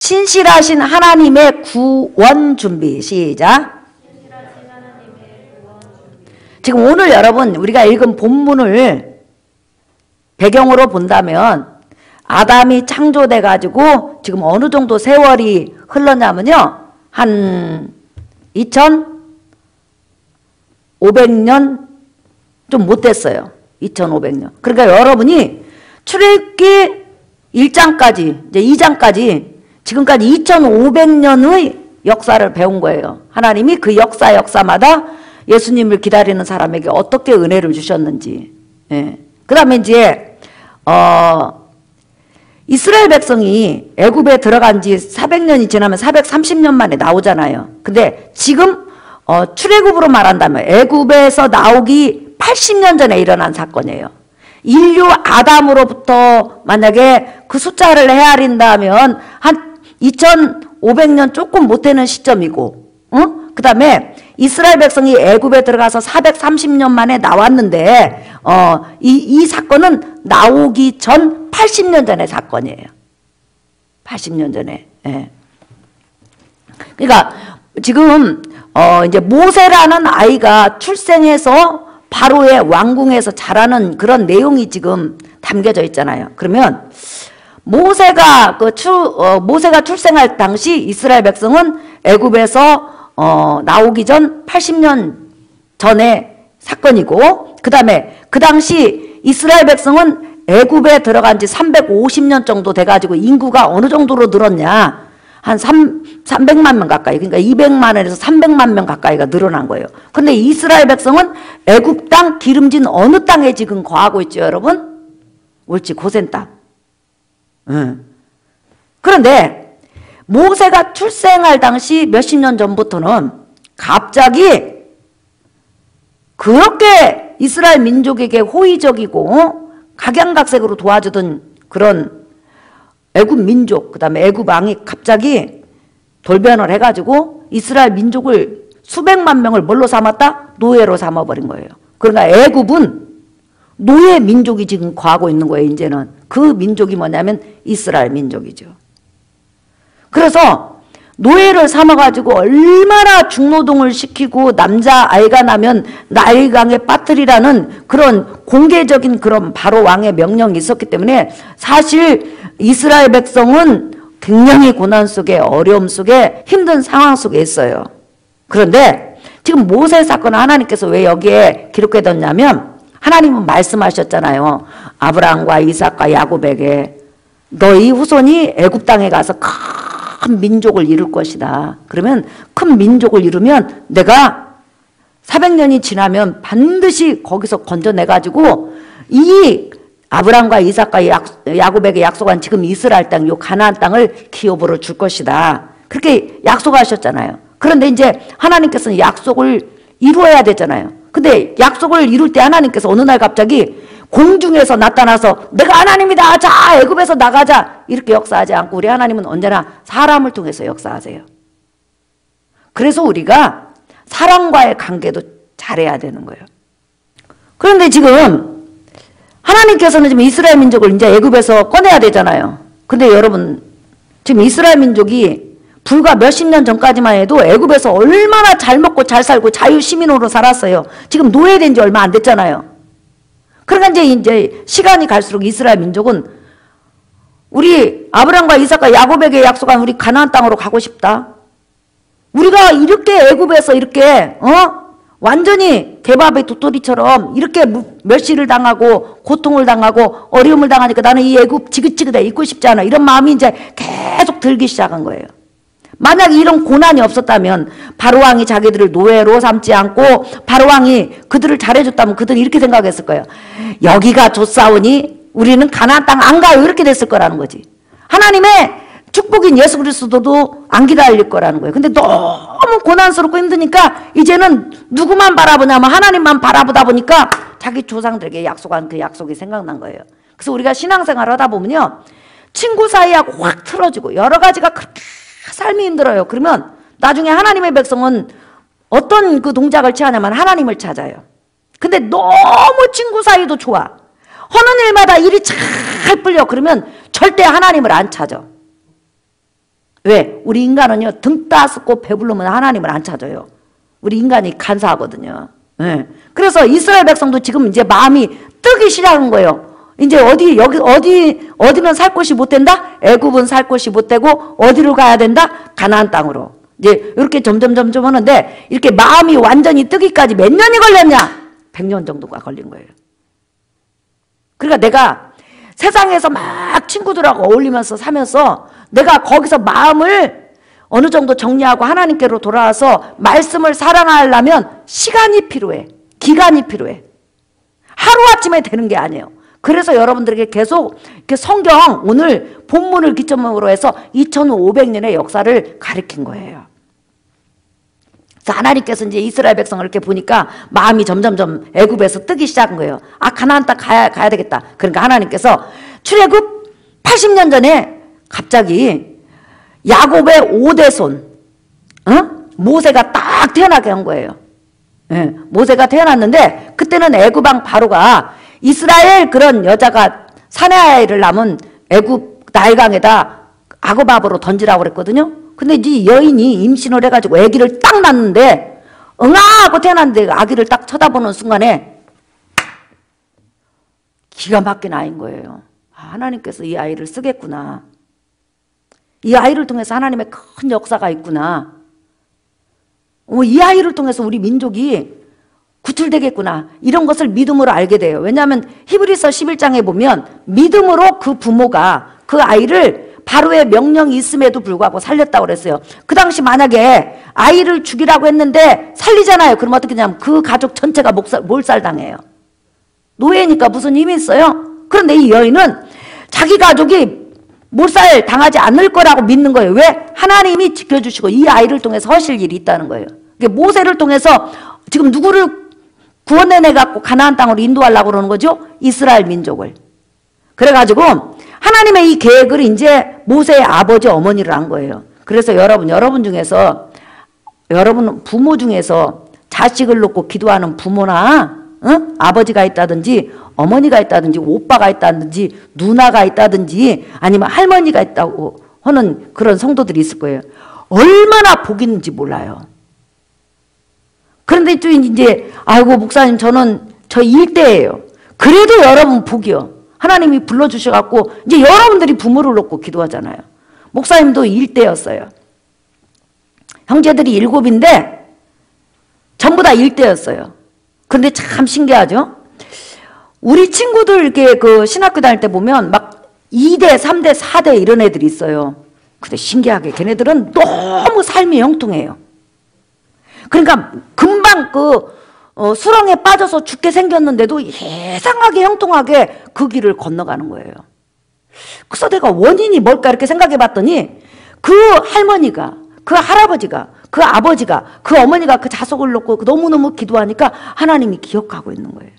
신실하신 하나님의 구원 준비. 시작. 지금 오늘 여러분 우리가 읽은 본문을 배경으로 본다면 아담이 창조돼 가지고 지금 어느 정도 세월이 흘렀냐면요, 한 2500년 좀 못 됐어요. 2500년. 그러니까 여러분이 출애굽기 1장까지 이제 2장까지 지금까지 2500년의 역사를 배운 거예요. 하나님이 그 역사마다 예수님을 기다리는 사람에게 어떻게 은혜를 주셨는지. 예. 그 다음에 이제 이스라엘 백성이 애굽에 들어간 지 400년이 지나면 430년 만에 나오잖아요. 근데 지금 출애굽으로 말한다면 애굽에서 나오기 80년 전에 일어난 사건이에요. 인류 아담으로부터 만약에 그 숫자를 헤아린다면 한 2500년 조금 못 되는 시점이고, 그 다음에 이스라엘 백성이 애굽에 들어가서 430년 만에 나왔는데 이 사건은 나오기 전 80년 전의 사건이에요. 80년 전에. 예. 그러니까 지금 이제 모세라는 아이가 출생해서 바로의 왕궁에서 자라는 그런 내용이 지금 담겨져 있잖아요. 그러면 모세가 출생할 당시 이스라엘 백성은 애굽에서 나오기 전 80년 전의 사건이고, 그 다음에 그 당시 이스라엘 백성은 애굽에 들어간 지 350년 정도 돼가지고 인구가 어느 정도로 늘었냐, 한 300만 명 가까이, 그러니까 200만에서 300만 명 가까이가 늘어난 거예요. 근데 이스라엘 백성은 애굽 땅 기름진 어느 땅에 지금 거하고 있죠, 여러분? 옳지, 고센 땅. 그런데 모세가 출생할 당시 몇십 년 전부터는 갑자기 그렇게 이스라엘 민족에게 호의적이고 각양각색으로 도와주던 그런 애굽 민족, 그 다음에 애굽 왕이 갑자기 돌변을 해가지고 이스라엘 민족을 수백만 명을 뭘로 삼았다? 노예로 삼아버린 거예요. 그러니까 애굽은 노예 민족이 지금 거하고 있는 거예요. 이제는 그 민족이 뭐냐면 이스라엘 민족이죠. 그래서 노예를 삼아가지고 얼마나 중노동을 시키고 남자아이가 나면 나일강에 빠뜨리라는 그런 공개적인 그런 바로 왕의 명령이 있었기 때문에 사실 이스라엘 백성은 굉장히 고난 속에, 어려움 속에, 힘든 상황 속에 있어요. 그런데 지금 모세 사건을 하나님께서 왜 여기에 기록해뒀냐면 하나님은 말씀하셨잖아요. 아브라함과 이삭과 야곱에게 너희 후손이 애굽 땅에 가서 큰 민족을 이룰 것이다. 그러면 큰 민족을 이루면 내가 400년이 지나면 반드시 거기서 건져내가지고 이 아브라함과 이삭과 야곱에게 약속한 지금 이스라엘 땅, 요 가나안 땅을 기업으로 줄 것이다. 그렇게 약속하셨잖아요. 그런데 이제 하나님께서는 약속을 이루어야 되잖아요. 근데 약속을 이룰 때 하나님께서 어느 날 갑자기 공중에서 나타나서 내가 하나님이다, 자 애굽에서 나가자, 이렇게 역사하지 않고 우리 하나님은 언제나 사람을 통해서 역사하세요. 그래서 우리가 사람과의 관계도 잘해야 되는 거예요. 그런데 지금 하나님께서는 지금 이스라엘 민족을 이제 애굽에서 꺼내야 되잖아요. 근데 여러분 지금 이스라엘 민족이 불과 몇십 년 전까지만 해도 애굽에서 얼마나 잘 먹고 잘 살고 자유시민으로 살았어요. 지금 노예된 지 얼마 안 됐잖아요. 그러니까 이제 시간이 갈수록 이스라엘 민족은 우리 아브라함과 이삭과 야곱에게 약속한 우리 가나안 땅으로 가고 싶다. 우리가 이렇게 애굽에서 이렇게 완전히 개밥의 도토리처럼 이렇게 멸시를 당하고 고통을 당하고 어려움을 당하니까 나는 이 애굽 지긋지긋해 있고 싶지 않아. 이런 마음이 이제 계속 들기 시작한 거예요. 만약 이런 고난이 없었다면 바로왕이 자기들을 노예로 삼지 않고 바로왕이 그들을 잘해줬다면 그들은 이렇게 생각했을 거예요. 여기가 좋사오니 우리는 가나안 땅 안 가요. 이렇게 됐을 거라는 거지. 하나님의 축복인 예수 그리스도도 안 기다릴 거라는 거예요. 근데 너무 고난스럽고 힘드니까 이제는 누구만 바라보냐면 하나님만 바라보다 보니까 자기 조상들에게 약속한 그 약속이 생각난 거예요. 그래서 우리가 신앙생활 하다 보면요, 친구 사이하고 확 틀어지고 여러 가지가 그렇게 삶이 힘들어요. 그러면 나중에 하나님의 백성은 어떤 그 동작을 취하냐면 하나님을 찾아요. 근데 너무 친구 사이도 좋아, 하는 일마다 일이 잘 풀려. 그러면 절대 하나님을 안 찾아. 왜? 우리 인간은요, 등 따스고 배부르면 하나님을 안 찾아요. 우리 인간이 간사하거든요. 예. 그래서 이스라엘 백성도 지금 이제 마음이 뜨기 시작한 거예요. 이제 어디는 살 곳이 못 된다? 애굽은 살 곳이 못 되고, 어디로 가야 된다? 가나안 땅으로. 이제 이렇게 점점 하는데, 이렇게 마음이 완전히 뜨기까지 몇 년이 걸렸냐? 100년 정도가 걸린 거예요. 그러니까 내가 세상에서 막 친구들하고 어울리면서 사면서 내가 거기서 마음을 어느 정도 정리하고 하나님께로 돌아와서 말씀을 사랑하려면 시간이 필요해. 기간이 필요해. 하루아침에 되는 게 아니에요. 그래서 여러분들에게 계속 이렇게 성경 오늘 본문을 기점으로 해서 2500년의 역사를 가리킨 거예요. 그래서 하나님께서 이제 이스라엘 백성을 이렇게 보니까 마음이 점점점 애굽에서 뜨기 시작한 거예요. 아, 가나안 땅 가야 되겠다. 그러니까 하나님께서 출애굽 80년 전에 갑자기 야곱의 5대 손, 모세가 딱 태어나게 한 거예요. 예, 모세가 태어났는데 그때는 애굽 왕 바로가 이스라엘 그런 여자가 사내아이를 낳으면 애굽 나일강에다 악어밥으로 던지라고 그랬거든요. 근데 이 여인이 임신을 해가지고 아기를 딱 낳는데 응아 하고 태어났는데 아기를 딱 쳐다보는 순간에 기가 막힌 아이인 거예요. 아, 하나님께서 이 아이를 쓰겠구나. 이 아이를 통해서 하나님의 큰 역사가 있구나. 이 아이를 통해서 우리 민족이 구출되겠구나. 이런 것을 믿음으로 알게 돼요. 왜냐하면 히브리서 11장에 보면 믿음으로 그 부모가 그 아이를 바로의 명령이 있음에도 불구하고 살렸다고 그랬어요. 그 당시 만약에 아이를 죽이라고 했는데 살리잖아요. 그럼 어떻게 되냐면 그 가족 전체가 몰살당해요. 노예니까 무슨 힘이 있어요? 그런데 이 여인은 자기 가족이 몰살 당하지 않을 거라고 믿는 거예요. 왜? 하나님이 지켜주시고 이 아이를 통해서 하실 일이 있다는 거예요. 모세를 통해서 지금 누구를 구원해내갖고 가나안 땅으로 인도하려고 그러는 거죠? 이스라엘 민족을. 그래가지고 하나님의 이 계획을 이제 모세의 아버지 어머니를 한 거예요. 그래서 여러분 중에서 여러분 부모 중에서 자식을 놓고 기도하는 부모나 아버지가 있다든지 어머니가 있다든지 오빠가 있다든지 누나가 있다든지 아니면 할머니가 있다고 하는 그런 성도들이 있을 거예요. 얼마나 복 있는지 몰라요. 그런데 또 이제 아이고 목사님 저는 저 일대예요. 그래도 여러분 복이요. 하나님이 불러주셔갖고 이제 여러분들이 부모를 놓고 기도하잖아요. 목사님도 일대였어요. 형제들이 7인데 전부 다 일대였어요. 그런데 참 신기하죠? 우리 친구들 이렇게 그 신학교 다닐 때 보면 막 2대, 3대, 4대 이런 애들이 있어요. 근데 신기하게 걔네들은 너무 삶이 형통해요. 그러니까 금방 수렁에 빠져서 죽게 생겼는데도 예상하게 형통하게 그 길을 건너가는 거예요. 그래서 내가 원인이 뭘까 이렇게 생각해 봤더니 그 할머니가, 그 할아버지가, 그 아버지가, 그 어머니가 그 자석을 놓고 너무너무 기도하니까 하나님이 기억하고 있는 거예요.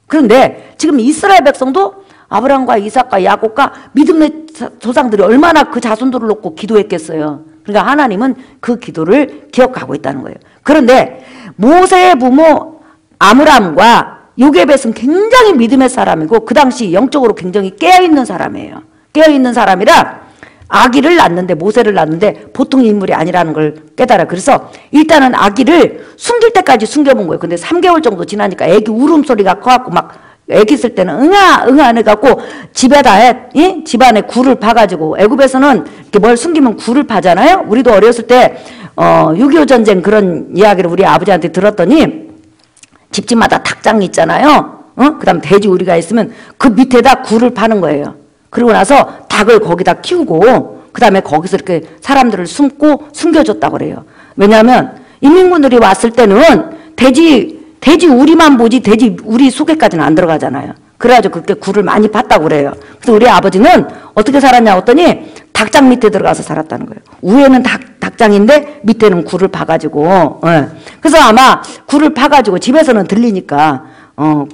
그런데 지금 이스라엘 백성도 아브라함과 이삭과 야곱과 믿음의 조상들이 얼마나 그 자손들을 놓고 기도했겠어요. 그러니까 하나님은 그 기도를 기억하고 있다는 거예요. 그런데 모세의 부모 아므람과 요게벳은 굉장히 믿음의 사람이고 그 당시 영적으로 굉장히 깨어있는 사람이에요. 깨어있는 사람이라 아기를 낳는데 모세를 낳는데 보통 인물이 아니라는 걸 깨달아. 그래서 일단은 아기를 숨길 때까지 숨겨본 거예요. 근데 3개월 정도 지나니까 아기 울음소리가 커갖고 막 아기 있을 때는 응아 해갖고 집안에 굴을 파가지고 애굽에서는 이렇게 뭘 숨기면 굴을 파잖아요. 우리도 어렸을 때 6.25 전쟁 그런 이야기를 우리 아버지한테 들었더니 집집마다 닭장 있잖아요. 그 다음 돼지 우리가 있으면 그 밑에다 굴을 파는 거예요. 그러고 나서 닭을 거기다 키우고 그 다음에 거기서 이렇게 사람들을 숨겨줬다고 그래요. 왜냐하면 인민군들이 왔을 때는 돼지 우리만 보지 돼지 우리 속에까지는 안 들어가잖아요. 그래가지고 그렇게 굴을 많이 팠다고 그래요. 그래서 우리 아버지는 어떻게 살았냐고 했더니 닭장 밑에 들어가서 살았다는 거예요. 위에는 닭장인데 밑에는 굴을 파가지고 그래서 아마 굴을 파가지고 집에서는 들리니까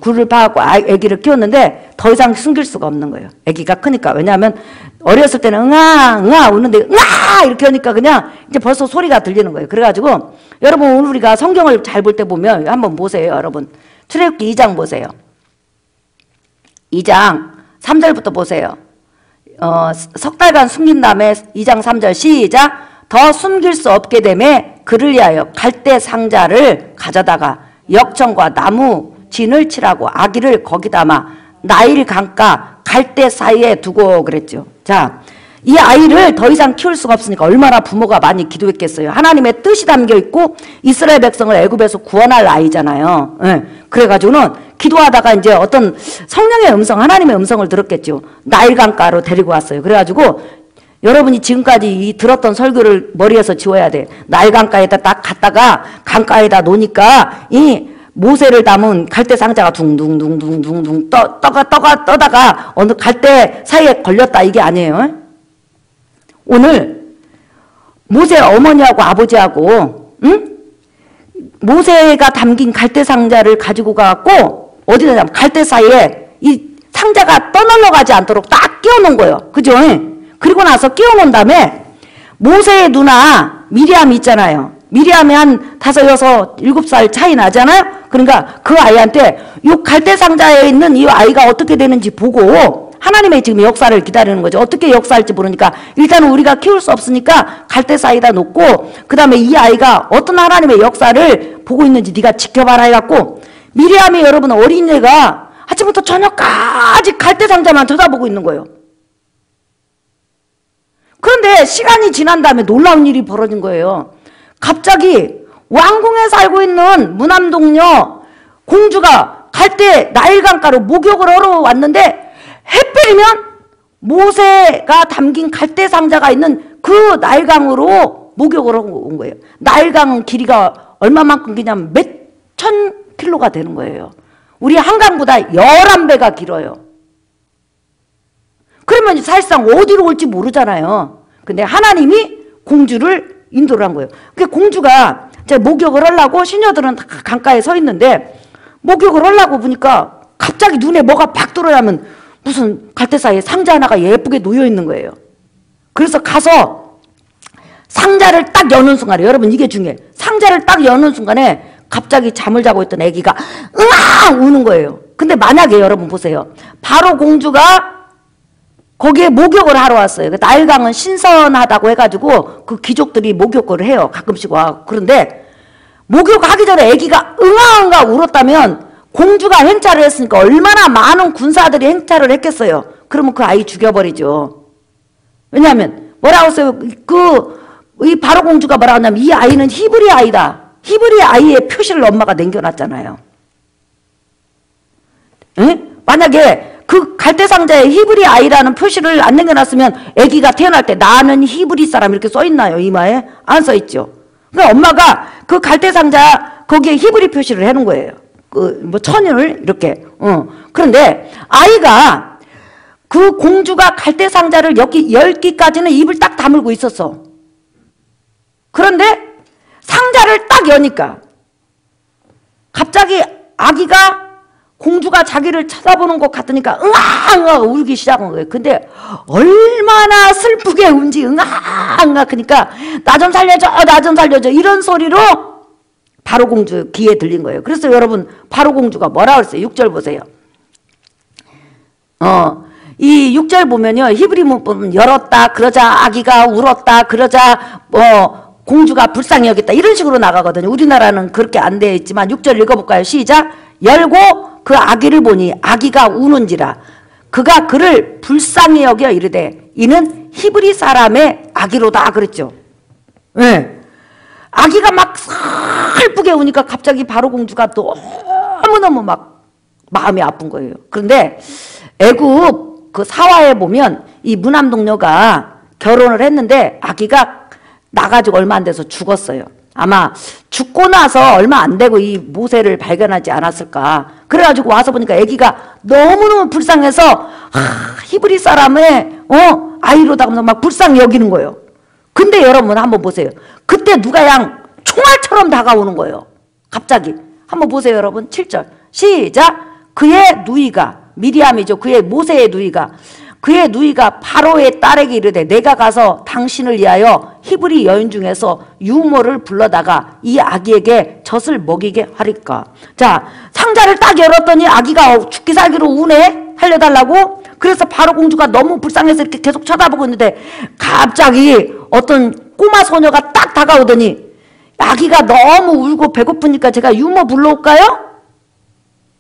굴을 파갖고 아기를 키웠는데 더 이상 숨길 수가 없는 거예요. 아기가 크니까. 왜냐하면 어렸을 때는 응아 우는데 응아 이렇게 하니까 그냥 이제 벌써 소리가 들리는 거예요. 그래가지고 여러분 오늘 우리가 성경을 잘 볼 때 보면 한번 보세요. 여러분 출애굽기 2장 보세요. 2장 3절부터 보세요. 석 달간 숨긴 다음에 2장 3절 시작. 더 숨길 수 없게 되매 그를 위하여 갈대 상자를 가져다가 역청과 나무 진을 칠하고 아기를 거기 담아 나일 강가 갈대 사이에 두고 그랬죠. 자, 이 아이를 더 이상 키울 수가 없으니까 얼마나 부모가 많이 기도했겠어요. 하나님의 뜻이 담겨 있고 이스라엘 백성을 애굽에서 구원할 아이잖아요. 예. 그래가지고는 기도하다가 이제 어떤 성령의 음성, 하나님의 음성을 들었겠죠. 나일 강가로 데리고 왔어요. 그래가지고 여러분이 지금까지 이 들었던 설교를 머리에서 지워야 돼. 나일 강가에다 딱 갔다가 강가에다 놓으니까 이 모세를 담은 갈대 상자가 둥둥둥둥둥둥 떠다가 어느 갈대 사이에 걸렸다 이게 아니에요. 오늘 모세 어머니하고 아버지하고 모세가 담긴 갈대 상자를 가지고 가갖고 어디다 냐면 갈대 사이에 이 상자가 떠널러 가지 않도록 딱 끼워놓은 거예요. 그죠? 그리고 나서 끼워놓은 다음에 모세의 누나 미리암이 있잖아요. 미리암이 한 5, 6, 7살 차이 나잖아요. 그러니까 그 아이한테 이 갈대 상자에 있는 이 아이가 어떻게 되는지 보고 하나님의 지금 역사를 기다리는 거죠. 어떻게 역사할지 모르니까 일단은 우리가 키울 수 없으니까 갈대 사이에다 놓고 그 다음에 이 아이가 어떤 하나님의 역사를 보고 있는지 네가 지켜봐라 해갖고 미리암이 여러분 어린애가 아침부터 저녁까지 갈대 상자만 쳐다보고 있는 거예요. 그런데 시간이 지난 다음에 놀라운 일이 벌어진 거예요. 갑자기 왕궁에 살고 있는 무남동녀 공주가 갈대 나일강가로 목욕을 하러 왔는데 해필이면 모세가 담긴 갈대 상자가 있는 그 나일강으로 목욕을 하고 온 거예요. 나일강 길이가 얼마만큼 기냐면 몇천 킬로가 되는 거예요. 우리 한강보다 11배가 길어요. 그러면 사실상 어디로 올지 모르잖아요. 근데 하나님이 공주를 인도를 한 거예요. 그 공주가 목욕을 하려고 시녀들은 강가에 서 있는데 목욕을 하려고 보니까 갑자기 눈에 뭐가 팍 들어오면 무슨 갈대 사이에 상자 하나가 예쁘게 놓여 있는 거예요. 그래서 가서 상자를 딱 여는 순간에 여러분 이게 중요해요. 상자를 딱 여는 순간에 갑자기 잠을 자고 있던 아기가 으아 우는 거예요. 근데 만약에 여러분 보세요. 바로 공주가 거기에 목욕을 하러 왔어요. 나일강은 신선하다고 해가지고 그 귀족들이 목욕을 해요. 가끔씩 와. 그런데 목욕하기 전에 아기가 응아응아 울었다면 공주가 행차를 했으니까 얼마나 많은 군사들이 행차를 했겠어요. 그러면 그 아이 죽여버리죠. 왜냐하면 뭐라고 했어요? 이 바로 공주가 뭐라고 하냐면 이 아이는 히브리 아이다. 히브리 아이의 표시를 엄마가 남겨놨잖아요. 응? 만약에 그 갈대 상자에 히브리 아이라는 표시를 안 남겨놨으면 아기가 태어날 때 나는 히브리 사람 이렇게 써있나요? 이마에? 안 써있죠. 그러니까 엄마가 그 갈대 상자 거기에 히브리 표시를 해놓은 거예요. 천을 이렇게. 그런데 아이가 그 공주가 갈대 상자를 열기까지는 입을 딱 다물고 있었어. 그런데 상자를 딱 여니까 갑자기 아기가 공주가 자기를 쳐다보는 것 같으니까 응아응아 울기 시작한 거예요. 근데 얼마나 슬프게 운지 응아응아 그러니까 나 좀 살려줘 나 좀 살려줘 이런 소리로 바로 공주 귀에 들린 거예요. 그래서 여러분 바로 공주가 뭐라 그랬어요? 6절 보세요. 이 6절 보면요. 히브리 문법은 열었다 그러자 아기가 울었다 그러자 공주가 불쌍히 여겼다 이런 식으로 나가거든요. 우리나라는 그렇게 안 되어 있지만 6절 읽어볼까요? 시작. 열고 그 아기를 보니 아기가 우는지라 그가 그를 불쌍히 여겨 이르되 이는 히브리 사람의 아기로다 그랬죠. 네. 아기가 막 슬프게 우니까 갑자기 바로 공주가 너무너무 막 마음이 아픈 거예요. 그런데 애굽 그 사화에 보면 이 무남동녀가 결혼을 했는데 아기가 나가지고 얼마 안 돼서 죽었어요. 아마 죽고 나서 얼마 안 되고 이 모세를 발견하지 않았을까. 그래가지고 와서 보니까 아기가 너무너무 불쌍해서 히브리 사람의 아이로다 하면서 막 불쌍히 여기는 거예요. 근데 여러분 한번 보세요. 그때 누가 양 총알처럼 다가오는 거예요. 갑자기. 한번 보세요 여러분. 7절 시작. 그의 누이가 미리암이죠. 그의 모세의 누이가 그의 누이가 바로의 딸에게 이르되 내가 가서 당신을 위하여 히브리 여인 중에서 유모를 불러다가 이 아기에게 젖을 먹이게 하리까. 자 상자를 딱 열었더니 아기가 죽기 살기로 우네. 살려달라고. 그래서 바로 공주가 너무 불쌍해서 이렇게 계속 쳐다보고 있는데 갑자기 어떤 꼬마 소녀가 딱 다가오더니 아기가 너무 울고 배고프니까 제가 유모 불러올까요?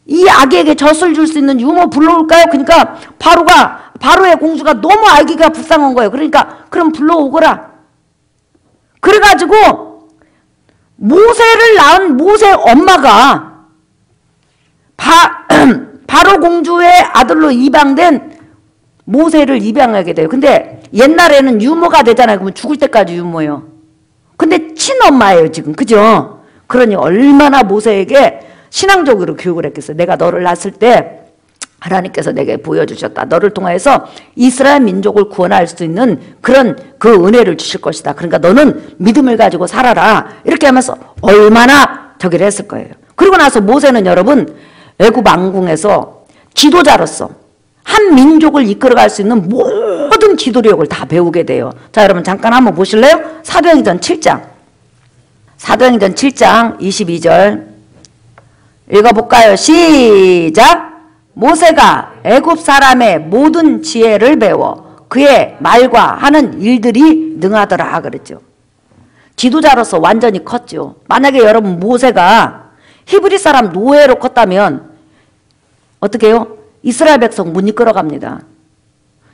이 아기에게 젖을 줄 수 있는 유모 불러올까요? 그러니까 바로의 공주가 너무 아기가 불쌍한 거예요. 그러니까 그럼 불러오거라. 그래가지고 모세를 낳은 모세 엄마가 바로 공주의 아들로 입양된 모세를 입양하게 돼요. 근데 옛날에는 유모가 되잖아요. 그러면 죽을 때까지 유모예요. 근데 친엄마예요 지금. 그죠? 그러니 얼마나 모세에게 신앙적으로 교육을 했겠어요. 내가 너를 낳았을 때 하나님께서 내게 보여주셨다. 너를 통해서 이스라엘 민족을 구원할 수 있는 그런 그 은혜를 주실 것이다. 그러니까 너는 믿음을 가지고 살아라. 이렇게 하면서 얼마나 저기를 했을 거예요. 그리고 나서 모세는 여러분 애굽 왕궁에서 지도자로서 한 민족을 이끌어갈 수 있는 모든 지도력을 다 배우게 돼요. 자, 여러분 잠깐 한번 보실래요? 사도행전 7장. 사도행전 7장 22절 읽어볼까요? 시작! 모세가 애굽 사람의 모든 지혜를 배워 그의 말과 하는 일들이 능하더라 그랬죠. 지도자로서 완전히 컸죠. 만약에 여러분 모세가 히브리 사람 노예로 컸다면 어떻게 해요? 이스라엘 백성 못 이끌어갑니다.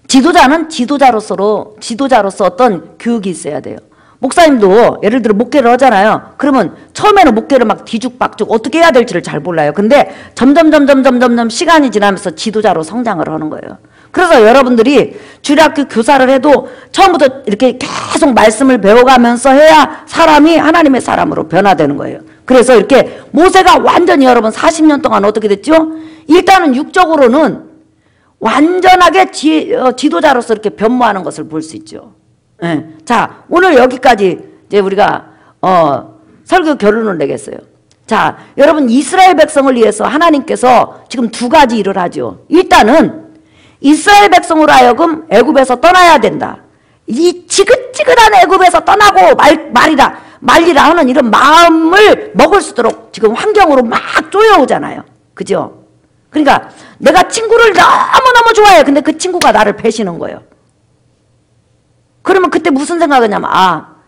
지도자는 지도자로서 어떤 교육이 있어야 돼요. 목사님도 예를 들어 목회를 하잖아요. 그러면 처음에는 목회를 막 뒤죽박죽 어떻게 해야 될지를 잘 몰라요. 근데 점점 시간이 지나면서 지도자로 성장을 하는 거예요. 그래서 여러분들이 주일학교 교사를 해도 처음부터 이렇게 계속 말씀을 배워가면서 해야 사람이 하나님의 사람으로 변화되는 거예요. 그래서 이렇게 모세가 완전히 여러분 40년 동안 어떻게 됐죠? 일단은 육적으로는 완전하게 지도자로서 이렇게 변모하는 것을 볼 수 있죠. 예. 자, 오늘 여기까지 이제 우리가 설교 결론을 내겠어요. 자, 여러분 이스라엘 백성을 위해서 하나님께서 지금 두 가지 일을 하죠. 일단은 이스라엘 백성으로 하여금 애굽에서 떠나야 된다. 이 지긋지긋한 애굽에서 떠나고 말리라 하는 이런 마음을 먹을 수 있도록 지금 환경으로 막 쪼여오잖아요. 그죠? 그러니까 내가 친구를 너무너무 좋아해. 근데 그 친구가 나를 배신한 거예요. 그러면 그때 무슨 생각이냐면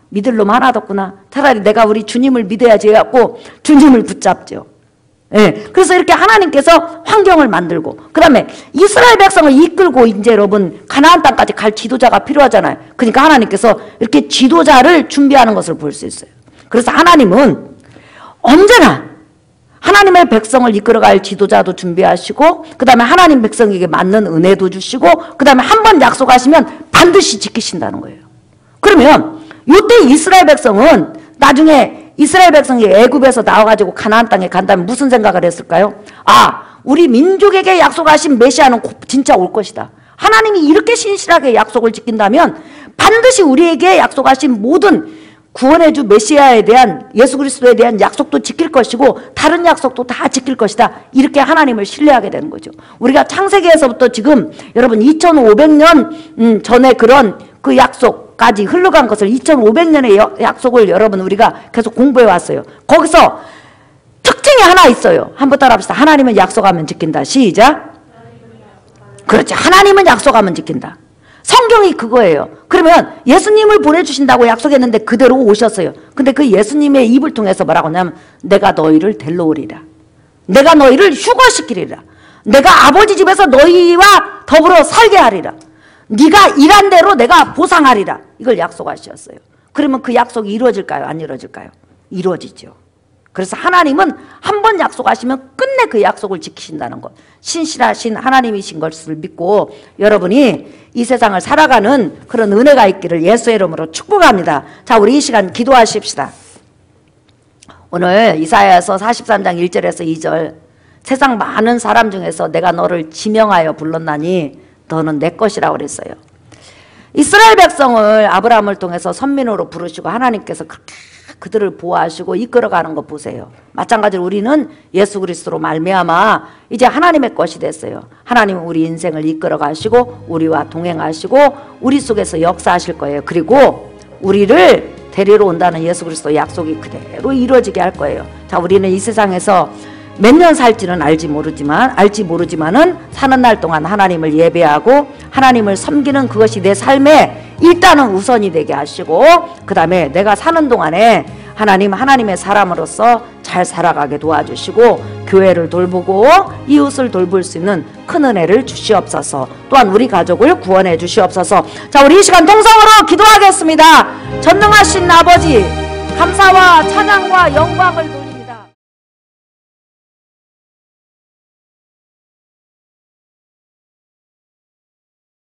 믿을 놈 하나도 없구나. 차라리 내가 우리 주님을 믿어야지 해갖고 주님을 붙잡죠. 예. 그래서 이렇게 하나님께서 환경을 만들고 그 다음에 이스라엘 백성을 이끌고 이제 여러분 가나안 땅까지 갈 지도자가 필요하잖아요. 그러니까 하나님께서 이렇게 지도자를 준비하는 것을 볼 수 있어요. 그래서 하나님은 언제나 하나님의 백성을 이끌어갈 지도자도 준비하시고 그 다음에 하나님 백성에게 맞는 은혜도 주시고 그 다음에 한 번 약속하시면 반드시 지키신다는 거예요. 그러면 이때 이스라엘 백성은 나중에 이스라엘 백성이 애굽에서 나와가지고 가나안 땅에 간다면 무슨 생각을 했을까요? 우리 민족에게 약속하신 메시아는 진짜 올 것이다. 하나님이 이렇게 신실하게 약속을 지킨다면 반드시 우리에게 약속하신 모든 구원해주 메시아에 대한 예수 그리스도에 대한 약속도 지킬 것이고 다른 약속도 다 지킬 것이다. 이렇게 하나님을 신뢰하게 되는 거죠. 우리가 창세기에서부터 지금 여러분 2500년 전에 그런 그 약속까지 흘러간 것을 2500년의 약속을 여러분 우리가 계속 공부해 왔어요. 거기서 특징이 하나 있어요. 한번 따라합시다. 하나님은 약속하면 지킨다. 시작. 그렇지. 하나님은 약속하면 지킨다. 성경이 그거예요. 그러면 예수님을 보내주신다고 약속했는데 그대로 오셨어요. 근데 그 예수님의 입을 통해서 뭐라고 하냐면 내가 너희를 데려오리라. 내가 너희를 휴거시키리라. 내가 아버지 집에서 너희와 더불어 살게 하리라. 네가 일한 대로 내가 보상하리라. 이걸 약속하셨어요. 그러면 그 약속이 이루어질까요? 안 이루어질까요? 이루어지죠. 그래서 하나님은 한 번 약속하시면 끝내 그 약속을 지키신다는 것. 신실하신 하나님이신 것을 믿고 여러분이 이 세상을 살아가는 그런 은혜가 있기를 예수의 이름으로 축복합니다. 자, 우리 이 시간 기도하십시다. 오늘 이사야서 43장 1절에서 2절 세상 많은 사람 중에서 내가 너를 지명하여 불렀나니 너는 내 것이라고 그랬어요. 이스라엘 백성을 아브라함을 통해서 선민으로 부르시고 하나님께서 그렇게 그들을 보호하시고 이끌어가는 거 보세요. 마찬가지로 우리는 예수 그리스도로 말미암아 이제 하나님의 것이 됐어요. 하나님은 우리 인생을 이끌어가시고 우리와 동행하시고 우리 속에서 역사하실 거예요. 그리고 우리를 데리러 온다는 예수 그리스도 약속이 그대로 이루어지게 할 거예요. 자, 우리는 이 세상에서 몇 년 살지는 알지 모르지만은 사는 날 동안 하나님을 예배하고 하나님을 섬기는 그것이 내 삶에 일단은 우선이 되게 하시고, 그 다음에 내가 사는 동안에 하나님의 사람으로서 잘 살아가게 도와주시고, 교회를 돌보고 이웃을 돌볼 수 있는 큰 은혜를 주시옵소서. 또한 우리 가족을 구원해 주시옵소서. 자, 우리 이 시간 동성으로 기도하겠습니다. 전능하신 아버지, 감사와 찬양과 영광을